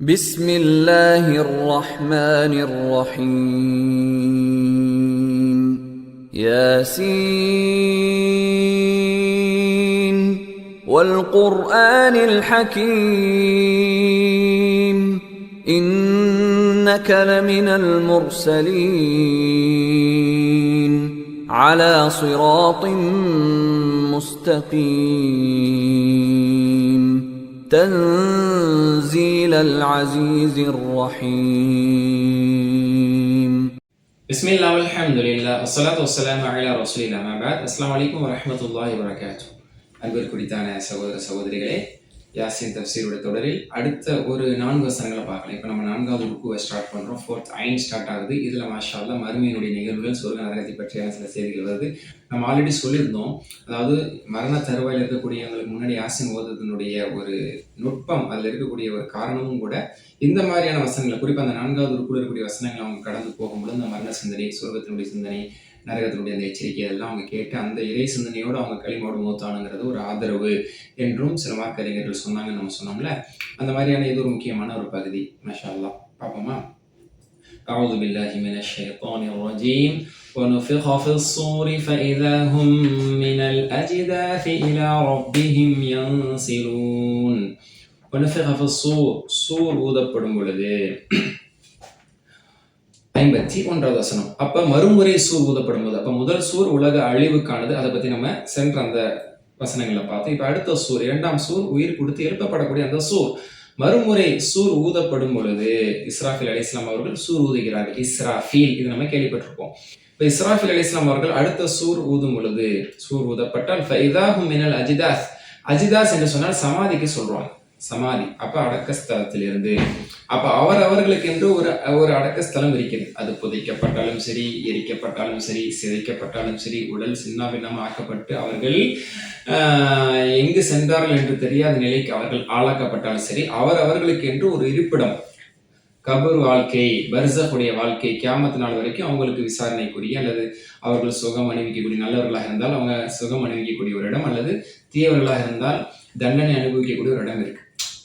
بسم الله الرحمن الرحيم ياسين والقرآن الحكيم إنك لمن المرسلين على صراط مستقيم تنزيل العزيز الرحيم بسم الله والحمد لله والصلاة والسلام على رسول الله ما بعد السلام عليكم ورحمة الله وبركاته. அன்பிற்குரித்தான சகோதர சகோதரிகளே, யாசின் தஃப்சீரோட தொடரில் அடுத்த ஒரு 4 வசனங்களை பார்க்கலாம். இப்போ நம்ம 4வது ருக்குவை ஸ்டார்ட் பண்ணுறோம். 4th ஐன் ஸ்டார்ட் ஆகுது. இதில் மாஷா அல்லாஹ் மறுமையினுடைய நிகழ்வுகள், சொர்க்க நரகத்தை பற்றியான சில செய்திகள் வருது. நம்ம ஆல்ரெடி சொல்லியிருந்தோம், அதாவது மரண தருவாயில் இருக்கக்கூடியவங்களுக்கு முன்னாடி யாசின் ஓதுறதுனுடைய ஒரு நுட்பம், அதில் இருக்கக்கூடிய ஒரு காரணமும் கூட இந்த மாதிரியான வசனங்களை, குறிப்பாக அந்த 4வது ருக்குல இருக்கக்கூடிய வசனங்களை அவங்க கடந்து போகும்போது அந்த மரண சிந்தனை, சொர்க்கத்தினுடைய சிந்தனை, நரகத்தினுடைய அந்த எச்சரிக்கை எல்லாம் அவங்க கேட்டு அந்த இறை சிந்தனையோடு அவங்க களிமோடு மூத்தானுங்கிறது ஒரு ஆதரவு என்றும் சில மார்க்க அறிஞர்கள் சொன்னாங்கன்னு நம்ம சொன்னோம்ல. அந்த மாதிரியான இது ஒரு முக்கியமான ஒரு பகுதி. மாஷா அல்லாஹ் பார்ப்போமா? أعوذ بالله من الشيطان الرجيم ونفخ في الصور فإذا هم من الأجداث إلى ربهم ينسلون. ونفخ في الصور, சூர் ஊதப்படும் பொழுது 51வது வசனம். அப்ப மறுமுறை சூர் ஊதப்படும் போது, அப்ப முதல் சூர் உலக அழிவுக்கானது, அதை பத்தி நம்ம சென்ற அந்த வசனங்களை பார்த்தோம். இப்ப அடுத்த சூர், 2ஆம் சூர், உயிர் கொடுத்து எழுப்பப்படக்கூடிய அந்த சூர், மறுமுறை சூர் ஊதப்படும் பொழுது இஸ்ராஃபில் அலைஹிஸ்ஸலாம் அவர்கள் சூர் ஊதுகிறார்கள். இஸ்ராஃபீல், இது நம்ம கேள்விப்பட்டிருப்போம். இப்ப இஸ்ராஃபில் அலைஹிஸ்ஸலாம் அவர்கள் அடுத்த சூர் ஊதும் பொழுது, சூர் ஊதப்பட்டால் ஃபைதாஹும் மினல் அஜிதாஸ், அஜிதாஸ் என்று சொன்னால் சமாதிக்கு சொல்றாங்க. சமாதி, அப்ப அடக்கஸ்தலத்திலிருந்து, அப்ப அவர்களுக்கு என்று ஒரு அடக்கஸ்தலம் இருக்கிறது. அது புதைக்கப்பட்டாலும் சரி, எரிக்கப்பட்டாலும் சரி, சிதைக்கப்பட்டாலும் சரி, உடல் சின்னாபின்னமா ஆக்கப்பட்டு அவர்கள் எங்கு சென்றார்கள் என்று தெரியாத நிலைக்கு அவர்கள் ஆளாக்கப்பட்டாலும் சரி, அவர்களுக்கு என்று ஒரு இருப்பிடம், கபர் வாழ்க்கை, பர்சகுடைய வாழ்க்கை, கியாமத் நாள் வரைக்கும் அவங்களுக்கு விசாரணைக்குரிய, அல்லது அவர்கள் சுகம் அணிவிக்கக்கூடிய, நல்லவர்களாக இருந்தால் அவங்க சுகம் அணிவிக்கக்கூடிய ஒரு இடம், அல்லது தீயவர்களாக இருந்தால் தண்டனை அனுபவிக்கக்கூடிய ஒரு இடம் இருக்கு.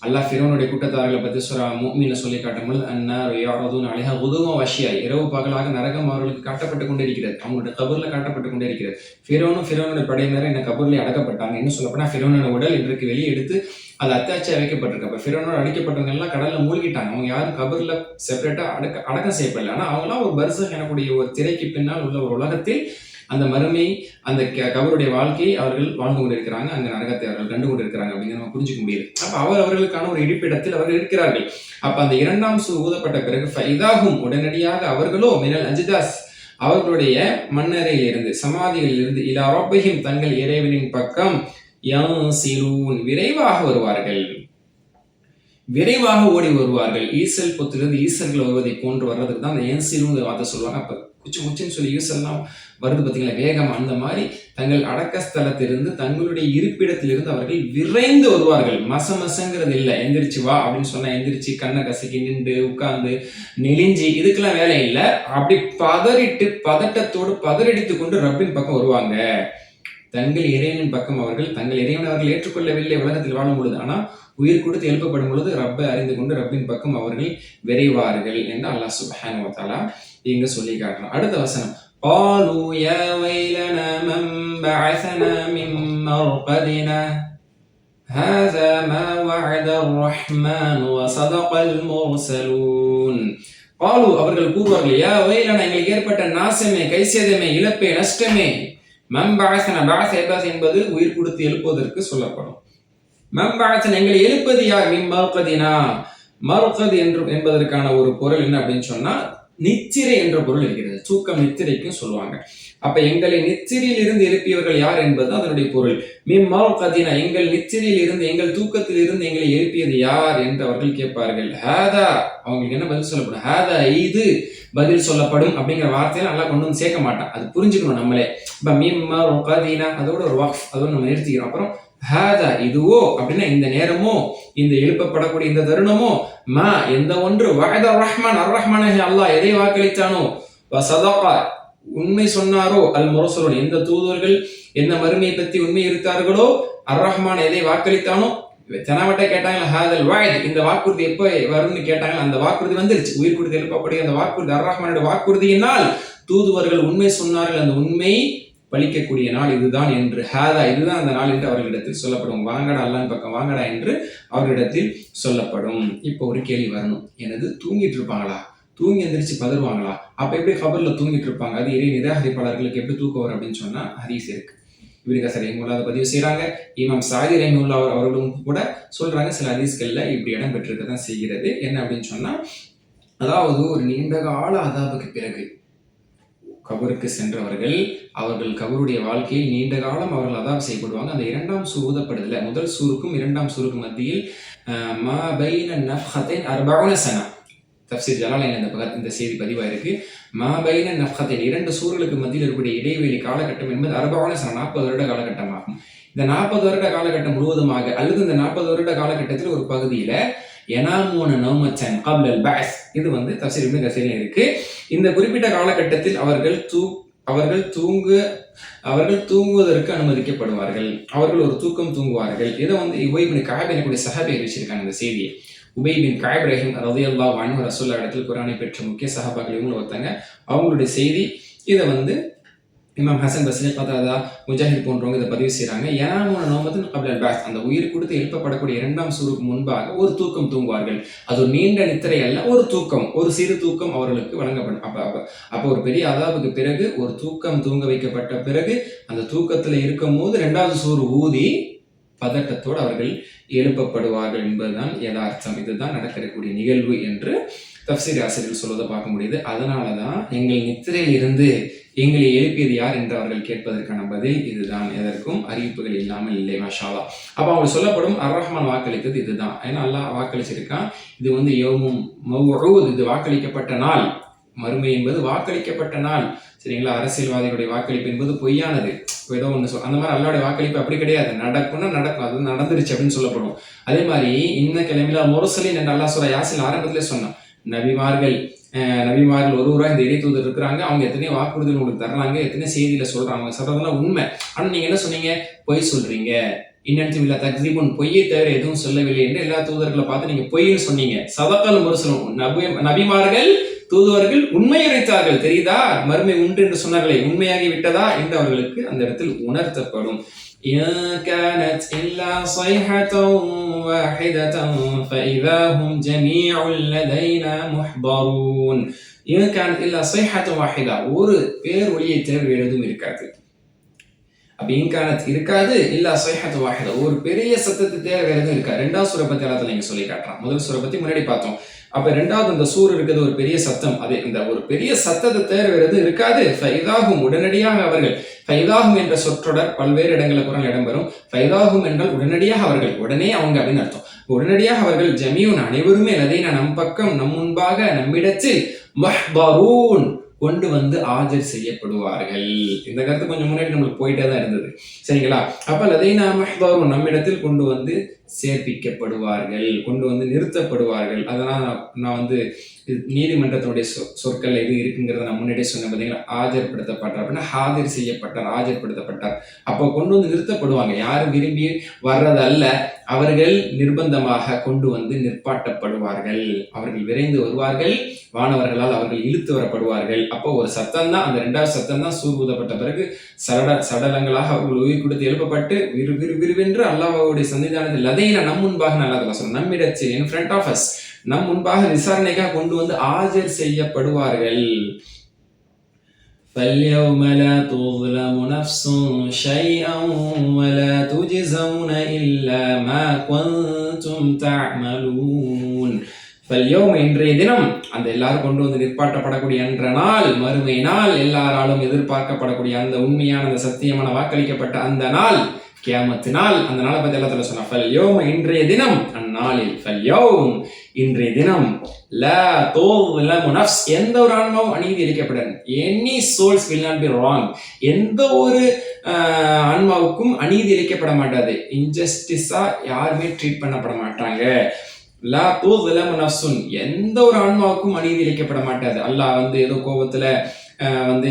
அல்லாஹ் ஃபிரௌனுடைய கூட்டத்தார்களை பற்றி சூரா முஃமின்ல சொல்லி காட்டும்போது, அன்னார் யஅரதுன அலைஹா குதுவன் வஷியா, இரவு பகலாக நரகம் அவர்களுக்கு காட்டப்பட்டு கொண்டே இருக்கிறது, அவங்களுடைய கபர்ல காட்டப்பட்டு கொண்டே இருக்கிறது. ஃபிரௌனுடைய படையினரை இந்த கபர்ல அடக்கப்பட்டாங்க. இன்னும் சொல்லப்போனா ஃபிரௌனோட உடல் இன்றைக்கு வெளியே எடுத்து அது அத்தாட்சியா வைக்கப்பட்டிருக்கு. அப்ப ஃபிரௌனோட அடிக்கப்பட்டவங்க எல்லாம் கடல்ல மூழ்கிட்டாங்க. அவங்க யாரும் கபர்ல செப்பரேட்டா அடக்கம் செய்யப்படல. ஆனா அவங்களாம் ஒரு பர்சக் எனக்கூடிய ஒரு திரைக்கு பின்னால் உள்ள ஒரு உலகத்தில் அந்த மறுமை, அந்த கபருடைய வாழ்க்கையை அவர்கள் வாழ்ந்து கொண்டிருக்கிறாங்க. அங்க நரகத்தை அவர்கள் கண்டு கொண்டிருக்கிறாங்க அப்படிங்கிற நம்ம புரிஞ்சுக்க முடியுது. அப்ப அவர்களுக்கான ஒரு இருப்பிடத்தில் அவர்கள் இருக்கிறார்கள். அப்ப அந்த 2ஆம் சூர் ஊதப்பட்ட பிறகு ஃபைதாஹும், உடனடியாக அவர்களோ மினல் அஜிதாஸ், அவர்களுடைய மண்ணறையிலிருந்து, சமாதிகளிலிருந்து, இலா ரப்பிஹிம், தங்கள் இறைவனின் பக்கம், யன்சிலூன், விரைவாக வருவார்கள், விரைவாக ஓடி வருவார்கள். ஈசல் பொத்திலிருந்து ஈசல்கள் வருவதை போன்று வர்றதுக்கு தான் அந்த யன்சிலூன் வார்த்தை சொல்லுவாங்க. அப்ப குச்சி குச்சின்னு சொல்லி ஈசல்லாம் வருது பார்த்தீங்களா, வேகம். அந்த மாதிரி தங்கள் அடக்கஸ்தலத்திலிருந்து, தங்களுடைய இருப்பிடத்திலிருந்து அவர்கள் விரைந்து வருவார்கள். மசங்கிறது இல்லை. எந்திரிச்சு வா அப்படின்னு சொன்னா எந்திரிச்சு கண்ணை கசக்கி நின்று உட்கார்ந்து நெளிஞ்சி இதுக்கெல்லாம் வேலை இல்லை. அப்படி பதட்டத்தோடு பதறடித்து கொண்டு ரப்பின் பக்கம் வருவாங்க. தங்கள் இறைவனின் பக்கம் அவர்கள், தங்கள் இறைவனை அவர்கள் ஏற்றுக்கொள்ளவில்லை உலகத்தில் வாழும் பொழுது, ஆனா உயிர் கொடுத்து எழுப்பப்படும் பொழுது ரப்பை அறிந்து கொண்டு ரப்பின் பக்கம் அவர்கள் விரைவார்கள் என்று அல்லாஹ் சுப்ஹானஹு வ தஆலா இங்க சொல்லி காட்டுறான். அடுத்த வசனம், قالوا يا ويلنا من بعثنا من مرقدنا هذا ما وعد الرحمن وصدق المرسلون. قالوا, அவர்கள் கூறுவார்கள், யா வைலனா, எங்களுக்கு ஏற்பட்ட நாசமே, கைசேதமே, இழப்பே, நஷ்டமே. மன் பஅஸனா, பஅஸ் என்பது உயிர் கொடுத்து எழுப்புவதற்கு சொல்லப்படும். மன் பஅஸனா, எங்களை எழுப்பது யார்? மின் மர்கதினா, மர்கத் என்பதற்கான ஒரு பொருள் என்ன அப்படின்னு சொன்னா நித்திரை என்ற பொருள் இருக்கிறது. தூக்கம் நித்திரைக்கும் சொல்லுவாங்க. அப்ப எங்களை நித்திரையில் இருந்து எழுப்பியவர்கள் யார் என்பது அதனுடைய பொருள். மின் மர்கதினா, எங்கள் நித்திரையில் இருந்து, எங்கள் தூக்கத்தில் இருந்து எங்களை எழுப்பியது யார் என்று அவர்கள் கேட்பார்கள். ஹாதா, அவங்களுக்கு என்ன பதில் சொல்லப்படும்? ஹாதா, இது பதில் சொல்லப்படும் அப்படிங்கிற வார்த்தையில நல்லா கொண்டு வந்து சேர்க்க மாட்டான். அது புரிஞ்சுக்கணும் நம்மளே. இப்ப மின் மர்கதினா அதோட ஒரு வக்ஃப், அதோட நம்ம நிறுத்திக்கிறோம். அப்புறம் ஹாதா, இதுவோ அப்படின்னா இந்த நேரமோ, இந்த எழுப்பப்படக்கூடிய இந்த தருணமோ, மா எந்த ஒன்று, வஅத ரஹ்மான், அர் ரஹ்மானாகிய அல்லாஹ் எதை வாக்களித்தானோ, வஸதக உண்மை சொன்னாரோ, அல் முர்சலூன் எந்த தூதர்கள் எந்த மறுமையை பற்றி உண்மை இருக்கார்களோ, அர் ரஹ்மான் எதை வாக்களித்தானோ, தெனாவட்ட கேட்டாங்களா ஹாதல் வாய்த், இந்த வாக்குறுதி எப்போ வரும்னு கேட்டாங்களா, அந்த வாக்குறுதி வந்துருச்சு. உயிர் கொடுத்து எழுப்பக்கூடிய அந்த வாக்குறுதி அர் ரஹ்மானுடைய வாக்குறுதியினால் தூதுவர்கள் உண்மை சொன்னார்கள், அந்த உண்மை பலிக்கக்கூடிய நாள் இதுதான் என்று ஹாதா, இதுதான் அந்த நாள் என்று அவர்களிடத்தில் சொல்லப்படும். வாங்கடா அல்லாஹ்வின் பக்கம் வாங்கடா என்று அவர்களிடத்தில் சொல்லப்படும். இப்போ ஒரு கேள்வி வரணும், எனது தூங்கிட்டு இருப்பாங்களா, தூங்கி எந்திரிச்சு பதறுவாங்களா, அப்ப எப்படி கபர்ல தூங்கிட்டு இருப்பாங்க, அது இறை நிராகரிப்பாளர்களுக்கு எப்படி தூக்கம் வரும் அப்படின்னு சொன்னா ஹதீஸ் இருக்கு. இப்னு கஸீர் ரஹிமஹுல்லாஹ் அதை பதிவு செய்யறாங்க. இமாம் சாதி ரஹிமஹுல்லாஹ் அவர்களும் கூட சொல்றாங்க, சில ஹதீஸ்கள்ல இப்படி இடம் பெற்றிருக்கதான் செய்கிறது. என்ன அப்படின்னு சொன்னா, அதாவது ஒரு நீண்ட கால அதாபுக்கு பிறகு கபருக்கு சென்றவர்கள், அவர்கள் கபருடைய வாழ்க்கையில் நீண்ட காலம் அவர்கள் அதாப் செய்யப்படுவாங்க. அந்த இரண்டாம் சூர் ஊதப்படுதுல, முதல் சூருக்கும் இரண்டாம் சூருக்கும் மத்தியில் மா பைன நஃப்ஹத்தைன் 40 சனா, தஃப்சீர் ஜலாலைன் இந்த செய்தி பதிவாயிருக்கு. மா பைன நஃப்ஹத்தைன், இரண்டு சூர்களுக்கு மத்தியில் இருக்கக்கூடிய இடைவெளி காலகட்டம் என்பது 40 சனா, 40 வருட காலகட்டமாகும். இந்த 40 வருட காலகட்டம் முழுவதுமாக, அல்லது இந்த 40 வருட காலகட்டத்தில் ஒரு பகுதியில யனாமூன நௌமத்தன் கப்லல் பஅஸ், இது வந்து தஃப்சீர் இப்னு கஸீர்ல இருக்கு. இந்த குறிப்பிட்ட காலகட்டத்தில் அவர்கள் தூங்குவதற்கு அனுமதிக்கப்படுவார்கள். அவர்கள் ஒரு தூக்கம் தூங்குவார்கள். இதை வந்து உபை பின் கஅப் எனக்கூடிய சஹாபி அறிவிச்சிருக்காங்க இந்த செய்தியை. உபை பின் கஅப் ரலியல்லாஹு அன்ஹு ரசூலுல்லாஹ் இடத்தில் குர்ஆனை பெற்ற முக்கிய சஹாபாக்கள் இவங்களும் ஒருத்தங்க. அவங்களுடைய செய்தி இதை வந்து இமாம் ஹசன் பஸ்ரி, கதாதா, முஜாஹித் போன்றவங்க இதை பதிவு செய்யறாங்க. யனாமூன நௌமத்தன் கப்லல் பஅஸ், அந்த உயிர் கொடுத்து எழுப்பப்படக்கூடிய இரண்டாம் சூருக்கு முன்பாக ஒரு தூக்கம் தூங்குவார்கள். அது ஒரு நீண்ட நித்திரை அல்ல, ஒரு தூக்கம், ஒரு சிறு தூக்கம் அவர்களுக்கு வழங்கப்படும். அப்ப ஒரு பெரிய அதாபுக்கு பிறகு ஒரு தூக்கம் தூங்க வைக்கப்பட்ட பிறகு அந்த தூக்கத்துல இருக்கும் போது இரண்டாவது சூர் ஊதி பதட்டத்தோடு அவர்கள் எழுப்பப்படுவார்கள் என்பதுதான் யதார்த்தம். இதுதான் நடக்கக்கூடிய நிகழ்வு என்று தஃப்சீர் ஆசிரியர்கள் சொல்வதை பார்க்க முடியுது. அதனாலதான் எங்கள் நித்திரையில் இருந்து எங்களை எழுப்பியது யார் என்று அவர்கள் கேட்பதற்கான பதில் இதுதான். எதற்கும் அறிவிப்புகள் இல்லாமல் இல்லை. மாஷா அல்லாஹ். அப்ப அவங்களுக்கு சொல்லப்படும் அர் ரஹ்மான் வாக்களித்தது இதுதான். ஏன்னா அல்லாஹ் வாக்களிச்சிருக்கான். இது வந்து யௌமும் மவ்ஊத், இது வாக்களிக்கப்பட்ட நாள். மறுமை என்பது வாக்களிக்கப்பட்ட நாள். சரிங்களா? அரசியல்வாதிகளுடைய வாக்களிப்பு என்பது பொய்யானது, ஏதோ ஒன்று அந்த மாதிரி அல்லாஹ்வுடைய வாக்களிப்பு அப்படி கிடையாது. நடக்கும்னா நடக்கும், அது நடந்துருச்சு அப்படின்னு சொல்லப்படும். அதே மாதிரி இன்ன கிளம்பில முரசலின் என்று அல்லாஹ் சூரா யாசின் ஆரம்பத்திலே சொன்னான். நபிமார்கள் ஒருவராக இந்த இறை தூதர் இருக்கிறாங்க, அவங்க எத்தனையோ வாக்குறுதிகள் உங்களுக்கு தர்றாங்க, எத்தனை செய்தியில சொல்றாங்க, அவங்க சொல்றதெல்லாம் உண்மை. ஆனா நீங்க என்ன சொன்னீங்க, பொய் சொல்றீங்க, இன்னும் இல்ல தக்ஸீபுன், பொய்யை தவிர எதுவும் சொல்லவில்லை என்று எல்லா தூதர்களை பார்த்து நீங்க பொய்ன்னு சொன்னீங்க. சதக்கல் முரசலும், நபிமார்கள் தூதுவர்கள் உண்மை உரைத்தார்கள். தெரியுதா, மறுமை உண்டு என்று சொன்னார்களே, உண்மையாகி விட்டதா என்று அவர்களுக்கு அந்த இடத்தில் உணர்த்தப்படும். إن كانت إلا صيحة واحدة فإذا هم جميع لدينا محضرون. إن كانت إلا صيحة واحدة, ஒரு பேர் ஒலியை தவிர எதுவும் இருக்காது. அப்ப இன்கானத் இருக்காது, இல்லா ஸைஹத்து வாஹிதா, ஒரு பெரிய சத்தத்தை தேவை வேற எதுவும் இருக்காது. ரெண்டாவது சூரை பத்தி அல்லாஹ் இங்க சொல்லி காட்டுறான். முதல் சூரை பத்தி முன்னாடி பார்த்தோம். அப்ப ரெண்டாவது அந்த சூர் இருக்கிறது ஒரு பெரிய சத்தம். அது இந்த ஒரு பெரிய சத்தத்தை தேவை வேற எதுவும் இருக்காது. ஃபைதாகும், உடனடியாக அவர்கள். ஃபைதாகும் என்ற சொற்றொடர் பல்வேறு இடங்களில் குர்ஆன்ல இடம்பெறும். ஃபைதாகும் என்றால் உடனடியாக அவர்கள், உடனே அவங்க அப்படின்னு அர்த்தம். உடனடியாக அவர்கள் ஜமீஉன், அனைவருமே லதைனா, நம் பக்கம், நம் முன்பாக, நம்மிடத்தில் மஹ்பரூன், கொண்டு வந்து ஆஜர் செய்யப்படுவார்கள். இந்த கருத்து கொஞ்சம் முன்னாடி நம்மளுக்கு போயிட்டே தான் இருந்தது. சரிங்களா? அப்ப லதைனா மஹ்பரூன், நம்மிடத்தில் கொண்டு வந்து சேர்ப்பிக்கப்படுவார்கள், கொண்டு வந்து நிறுத்தப்படுவார்கள். அதனால நான் வந்து நீதிமன்றத்தினுடைய சொற்கள் எது இருக்குங்கிறத நான் முன்னாடியே சொன்ன பார்த்தீங்களா, ஆஜர்படுத்தப்பட்டார் அப்படின்னா ஹாதிர் செய்யப்பட்டார், ஆஜர்படுத்தப்பட்டார். அப்போ கொண்டு வந்து நிறுத்தப்படுவாங்க. யாரும் விரும்பி வர்றதல்ல, அவர்கள் நிர்பந்தமாக கொண்டு வந்து நிற்பாட்டப்படுவார்கள். அவர்கள் விரைந்து வருவார்கள், வானவர்களால் அவர்கள் இழுத்து வரப்படுவார்கள். அப்போ ஒரு சத்தம் தான், அந்த இரண்டாவது சத்தம் தான் சூர் ஊதப்பட்ட பிறகு சடலங்களாக அவர்கள் உயிர் கொடுத்து எழுப்பப்பட்டு விறுவிறுவென்று அல்லாஹ்வுடைய சன்னிதானத்தில் லதைனா, நம் முன்பாக, நல்லா சொல்ல, நம்மிடத்தில், in front of us, நம் முன்பாக விசாரணைக்காக கொண்டு வந்து ஆஜர் செய்யப்படுவார்கள். فَالْيَوْمَ لَا تُظْلَمُ نَفْسٌ شَيْئًا وَلَا تُجْزَوْنَ إِلَّا مَا كُنْتُمْ تَعْمَلُونَ. فَالْيَوْمَ, இன்றைய தினம், அந்த எல்லாரும் கொண்டு வந்து நிற்பாட்டப்படக்கூடிய என்ற நாள், மறுமை நாள், எல்லாராலும் எதிர்பார்க்கப்படக்கூடிய அந்த உண்மையான, அந்த சத்தியமான வாக்களிக்கப்பட்ட அந்த நாள், கியாமத் நாள். அந்த நாளை பத்தி அல்லாஹ் தஆலா சொன்னார். ஃபல்யௌம, இன்றைய தினம், அந்நாளில், ஃபல்யௌம், இன்றைய தினம், லா துظ்லமு நஃப்ஸ், எந்த ஒரு ஆன்மாவும் அநீதி இழைக்கப்படாது. Any souls will not be wrong, எந்த ஒரு ஆன்மாவுக்கும் அநீதி இழைக்கப்பட மாட்டாது. இன்ஜஸ்டிஸா யாருமே ட்ரீட் பண்ணப்பட மாட்டாங்க. லா துظ்லமு நஃப்ஸுன், எந்த ஒரு ஆன்மாவுக்கும் அநீதி இழைக்கப்பட மாட்டாது. அல்லாஹ் வந்து ஏதோ கோபத்துல வந்து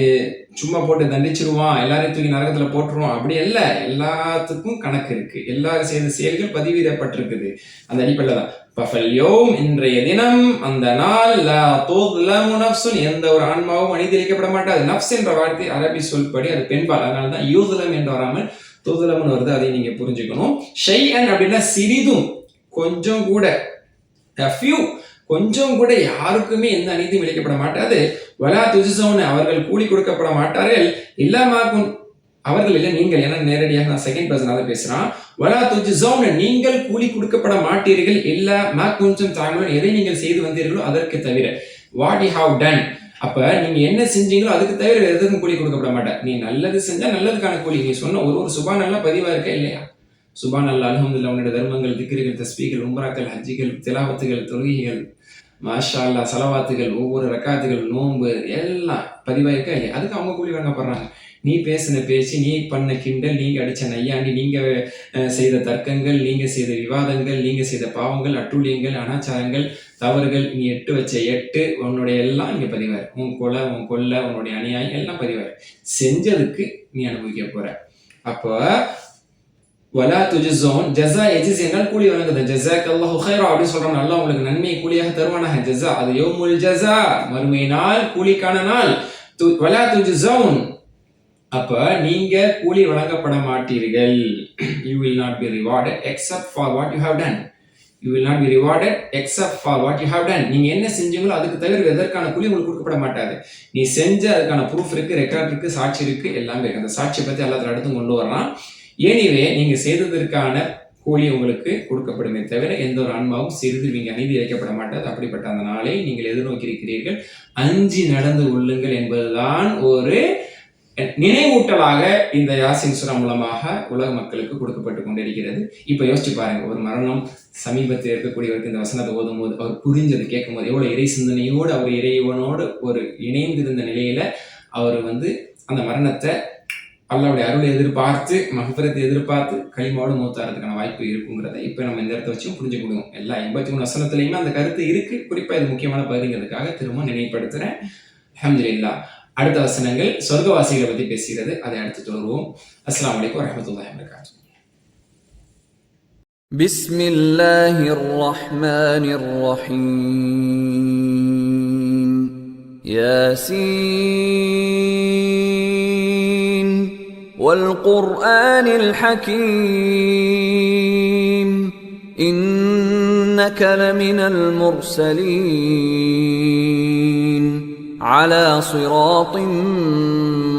சும்மா போட்டு தண்டிச்சிருவான், எல்லாரையும் தூக்கி நரகத்துல போட்டுருவான், அப்படி இல்ல. எல்லாத்துக்கும் கணக்கு இருக்கு. எல்லாரும் செய்த செயல்கள் பதிவிடப்பட்டிருக்குது. அந்த அடிப்படையில தான் பஃபல்யோம், இன்றைய தினம், அந்த நாள், லா துظلم نفس, எந்த ஒரு ஆன்மாவும் அநீதியிழைக்கப்பட மாட்டாது. நஃப்ஸ் என்ற வார்த்தை அரபி சொல்படி அது பெண்பால், அதனால தான் யூதுலம் என்று வராமல் துظلம்னு வருது. அதை நீங்க புரிஞ்சுக்கணும். ஷைஅன் அப்படின்னா சிறிதும், கொஞ்சம் கூட, a few, கொஞ்சம் கூட யாருக்குமே எந்த அநீதியும் இழைக்கப்பட மாட்டாது. வலா துஜ்ஸௌன, அவர்கள் கூலி கொடுக்கப்பட மாட்டார்கள். இல்லாமாக்கும், அவர்கள் இல்லை நீங்கள், ஏன்னா நேரடியாக நான் செகண்ட் பர்சனாக பேசுறான். வலா துஜ்ஸௌன, நீங்கள் கூலி கொடுக்கப்பட மாட்டீர்கள். இல்லா மா குன்தும் தஅமலூன், எதை நீங்கள் செய்து வந்தீர்களோ அதற்கு தவிர. வாட் யூ ஹவ் டன், அப்ப நீங்க என்ன செஞ்சீங்களோ அதுக்கு தவிர வேற எதுக்கும் கூலி கொடுக்கப்பட மாட்டார். நீ நல்லது செஞ்சா நல்லதுக்கான கூலி. நீ சொன்ன ஒரு சுபான் நல்லா பதிவா இருக்கா இல்லையா? சுபான் அல்லா, அல்ஹம்துலில்லாஹ், உன்னுடைய தர்மங்கள், திக்ருகள், தஸ்பீகள், உம்ராக்கள், ஹஜ்ஜிகள், திலாவத்துகள், தொழுகைகள், மாஷா அல்லா, சலவாத்துகள், ஒவ்வொரு ரக்காத்துகள், நோன்பு எல்லாம் பதிவாயிருக்கா இல்லையா? அதுக்கு அவங்க கூலி வழங்கப்படுறாங்க. நீ பேசின பேச்சு, நீ பண்ண கிண்டல், நீங்க அடிச்ச நையாண்டி, நீங்க செய்த தர்க்கங்கள், நீங்க செய்த விவாதங்கள், நீங்க செய்த பாவங்கள், அட்டூழியங்கள், அனாச்சாரங்கள், தவறுகள், நீ எட்டு வச்ச எட்டு, உன்னுடைய எல்லாம் இங்க பதிவாரு. உன் கொலை, உன் கொல்லை, உன்னுடைய அநியாயம் எல்லாம் பதிவாரு. செஞ்சதுக்கு நீ அனுபவிக்க போற. அப்போ வலா துஜ்ஸௌன், ஜஸா எஜிஸ் என்றால் கூலி வழங்குது. ஜஸாக்கல்லாஹு கைரா அப்படின்னு சொல்றாங்க. அல்லாஹ் உங்களுக்கு நன்மையை கூலியாக தருவானாக. ஜஸா, அது யௌமுல் ஜஸா, மறுமை நாள், கூலிக்கான நாள். வலா துஜ்ஸௌன், அப்ப நீங்க கூலி வழங்கப்பட மாட்டீர்கள். You will not be rewarded except for what you have done. You will not be rewarded except for what you have done. நீங்க என்ன செஞ்சீங்களோ அதுக்கு தவிர எதற்கான கூலி உங்களுக்கு கொடுக்கப்பட மாட்டாது. நீ செஞ்ச அதுக்கான ப்ரூஃப் இருக்கு, ரெக்கார்ட் இருக்கு, சாட்சி இருக்கு, எல்லாமே இருக்கு. அந்த சாட்சியை பத்தி எல்லாத்துல அடுத்து கொண்டு வரலாம். எனிவே, நீங்க செய்ததற்கான கூலி உங்களுக்கு கொடுக்கப்படுமே தவிர எந்த ஒரு ஆன்மாவும் சிறிது நீங்க அநீதி இழைக்கப்பட மாட்டாது. அப்படிப்பட்ட அந்த நாளை நீங்கள் எதிர்நோக்கி இருக்கிறீர்கள். அஞ்சி நடந்து கொள்ளுங்கள் என்பதுதான் ஒரு நினைவூட்டலாக இந்த யாசின் சூரா மூலமாக உலக மக்களுக்கு கொடுக்கப்பட்டு கொண்டிருக்கிறது. இப்ப யோசிச்சு பாருங்க, ஒரு மரணம் சமீபத்தில் இருக்கக்கூடியவருக்கு இந்த வசனத்தை ஓதும் போது அவர் புரிஞ்சது கேட்கும் போது எவ்வளவு இறை சிந்தனையோடு அவர் இறைவனோடு ஒரு இணைந்திருந்த நிலையில அவர் அந்த மரணத்தை அல்லாஹ்வுடைய அருளை எதிர்பார்த்து, மஃபிரத்தை எதிர்பார்த்து கலிமாவோடு மூத்தாறதுக்கான வாய்ப்பு இருக்குங்கிறத இப்ப நம்ம இந்த இடத்த வச்சும் புரிஞ்சு கொடுவோம். எல்லா 83 வசனத்திலையுமே அந்த கருத்து இருக்கு. குறிப்பா இது முக்கியமான பகுதிங்கிறதுக்காக திரும்ப நினைவுபடுத்துறேன். அல்ஹம்துலில்லாஹ். அடுத்த வசனங்கள் சொர்க்கவாசிகளை பத்தி பேசுகிறது. அதை அடுத்து தொடருவோம். அஸ்ஸலாமு அலைக்கும் வரஹ்மத்துல்லாஹி வபரகாத்துஹு. பிஸ்மில்லாஹிர் ரஹ்மானிர் ரஹீம். யாசீன் வல் குர்ஆனில் ஹகீம். இன்னக லமினல் முர்சலீன் على صراط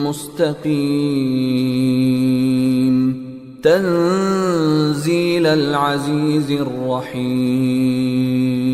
مستقيم. تنزيل العزيز الرحيم.